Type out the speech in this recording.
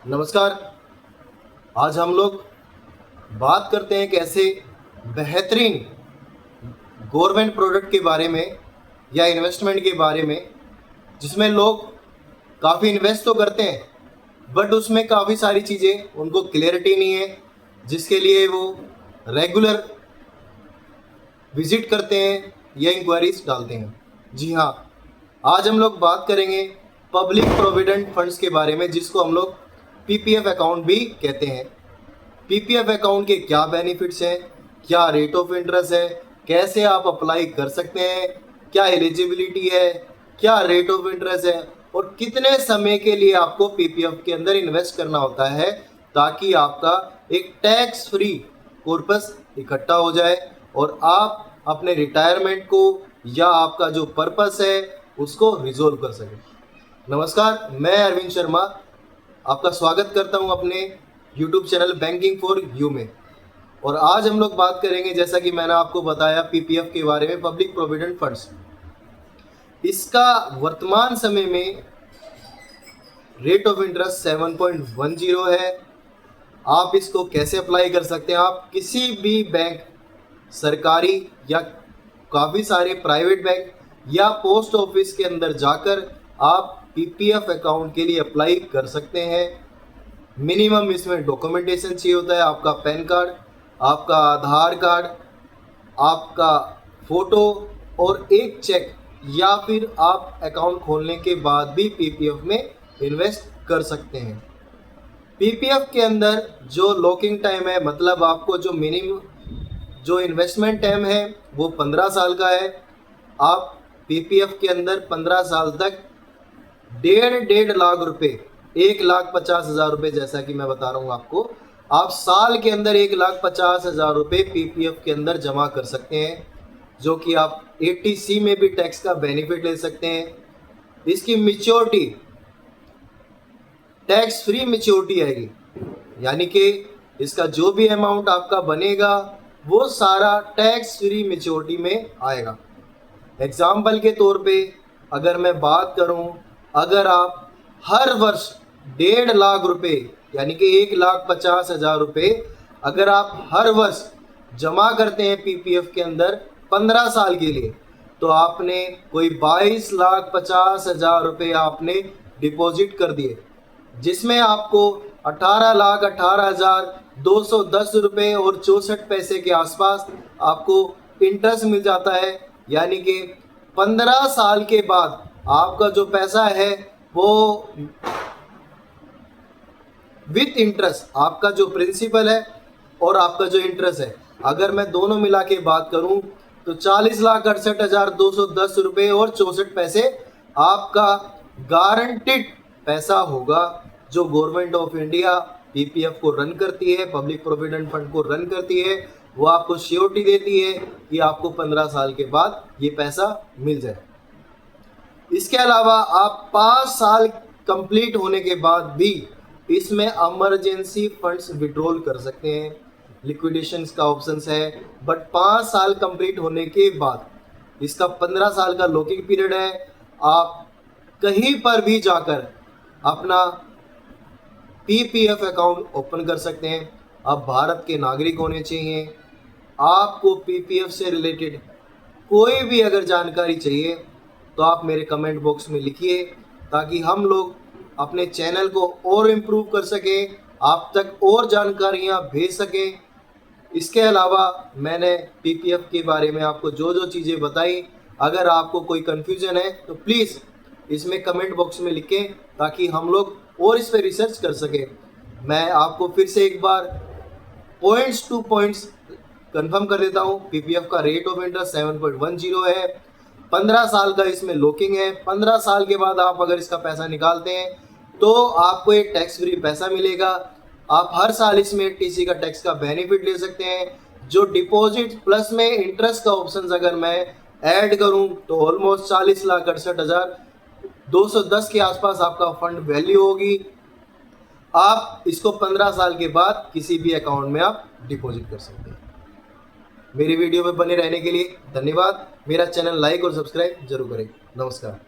नमस्कार। आज हम लोग बात करते हैं एक ऐसे बेहतरीन गवर्नमेंट प्रोडक्ट के बारे में या इन्वेस्टमेंट के बारे में जिसमें लोग काफ़ी इन्वेस्ट तो करते हैं बट उसमें काफ़ी सारी चीज़ें उनको क्लियरिटी नहीं है, जिसके लिए वो रेगुलर विजिट करते हैं या इंक्वायरीज डालते हैं। जी हाँ, आज हम लोग बात करेंगे पब्लिक प्रोविडेंट फंड्स के बारे में, जिसको हम लोग पीपीएफ अकाउंट भी कहते हैं। पीपीएफ अकाउंट के क्या बेनिफिट्स हैं, क्या रेट ऑफ इंटरेस्ट है, कैसे आप अप्लाई कर सकते हैं, क्या एलिजिबिलिटी है, क्या रेट ऑफ इंटरेस्ट है और कितने समय के लिए आपको पीपीएफ के अंदर इन्वेस्ट करना होता है ताकि आपका एक टैक्स फ्री कॉर्पस इकट्ठा हो जाए और आप अपने रिटायरमेंट को या आपका जो पर्पस है उसको रिजोल्व कर सकें। नमस्कार, मैं अरविंद शर्मा आपका स्वागत करता हूं अपने YouTube channel banking for you में। और आज हम लोग बात करेंगे, जैसा कि मैंने आपको बताया, पीपीएफ के बारे में, पब्लिक प्रोविडेंट फंड्स। इसका वर्तमान समय में रेट ऑफ इंटरेस्ट 7.10 है। आप इसको कैसे अप्लाई कर सकते हैं? आप किसी भी बैंक, सरकारी या काफ़ी सारे प्राइवेट बैंक या पोस्ट ऑफिस के अंदर जाकर आप पीपीएफ अकाउंट के लिए अप्लाई कर सकते हैं। मिनिमम इसमें डॉक्यूमेंटेशन चाहिए होता है, आपका पैन कार्ड, आपका आधार कार्ड, आपका फ़ोटो और एक चेक, या फिर आप अकाउंट खोलने के बाद भी पीपीएफ में इन्वेस्ट कर सकते हैं। पीपीएफ के अंदर जो लॉकिंग टाइम है, मतलब आपको जो मिनिमम जो इन्वेस्टमेंट टाइम है वो 15 साल का है। आप पीपीएफ के अंदर 15 साल तक डेढ़ लाख रुपए, 1,50,000 रुपये, जैसा कि मैं बता रहा हूँ आपको, आप साल के अंदर 1,50,000 रुपये पीपीएफ के अंदर जमा कर सकते हैं, जो कि आप 80C में भी टैक्स का बेनिफिट ले सकते हैं। इसकी मैच्योरिटी टैक्स फ्री मैच्योरिटी आएगी, यानी कि इसका जो भी अमाउंट आपका बनेगा वो सारा टैक्स फ्री मैच्योरिटी में आएगा। एग्जाम्पल के तौर पे अगर मैं बात करूं, अगर आप हर वर्ष 1.5 लाख रुपए, यानी कि 1,50,000 रुपये अगर आप हर वर्ष जमा करते हैं पीपीएफ के अंदर 15 साल के लिए, तो आपने कोई 22,50,000 रुपये आपने डिपॉजिट कर दिए, जिसमें आपको 18,18,210 रुपये और 64 पैसे के आसपास आपको इंटरेस्ट मिल जाता है। यानी कि 15 साल के बाद आपका जो पैसा है वो विथ इंटरेस्ट, आपका जो प्रिंसिपल है और आपका जो इंटरेस्ट है, अगर मैं दोनों मिला के बात करूं तो 40,68,210 रुपये और 64 पैसे आपका गारंटीड पैसा होगा, जो गवर्नमेंट ऑफ इंडिया पीपीएफ को रन करती है, पब्लिक प्रोविडेंट फंड को रन करती है। वो आपको श्योरिटी देती है कि आपको 15 साल के बाद ये पैसा मिल जाए। इसके अलावा आप 5 साल कंप्लीट होने के बाद भी इसमें इमरजेंसी फंड्स विड्रॉल कर सकते हैं। लिक्विडेशन का ऑप्शन है, बट 5 साल कंप्लीट होने के बाद इसका 15 साल का लॉकिंग पीरियड है। आप कहीं पर भी जाकर अपना पीपीएफ अकाउंट ओपन कर सकते हैं। आप भारत के नागरिक होने चाहिए। आपको पीपीएफ से रिलेटेड कोई भी अगर जानकारी चाहिए तो आप मेरे कमेंट बॉक्स में लिखिए, ताकि हम लोग अपने चैनल को और इम्प्रूव कर सकें, आप तक और जानकारियां भेज सकें। इसके अलावा मैंने पीपीएफ के बारे में आपको जो जो चीज़ें बताई, अगर आपको कोई कन्फ्यूज़न है तो प्लीज़ इसमें कमेंट बॉक्स में लिखें, ताकि हम लोग और इस पर रिसर्च कर सकें। मैं आपको फिर से एक बार पॉइंट्स टू पॉइंट्स कंफर्म कर देता हूँ। पीपीएफ का रेट ऑफ इंटरेस्ट 7.10 है। 15 साल का इसमें लॉकिंग है। 15 साल के बाद आप अगर इसका पैसा निकालते हैं तो आपको एक टैक्स फ्री पैसा मिलेगा। आप हर साल इसमें 80C का टैक्स का बेनिफिट ले सकते हैं। जो डिपॉजिट प्लस में इंटरेस्ट का ऑप्शन अगर मैं ऐड करूं तो ऑलमोस्ट 40,68,210 के आसपास आपका फंड वैल्यू होगी। आप इसको 15 साल के बाद किसी भी अकाउंट में आप डिपॉजिट कर सकते हैं। मेरी वीडियो में बने रहने के लिए धन्यवाद। मेरा चैनल लाइक और सब्सक्राइब जरूर करें। नमस्कार।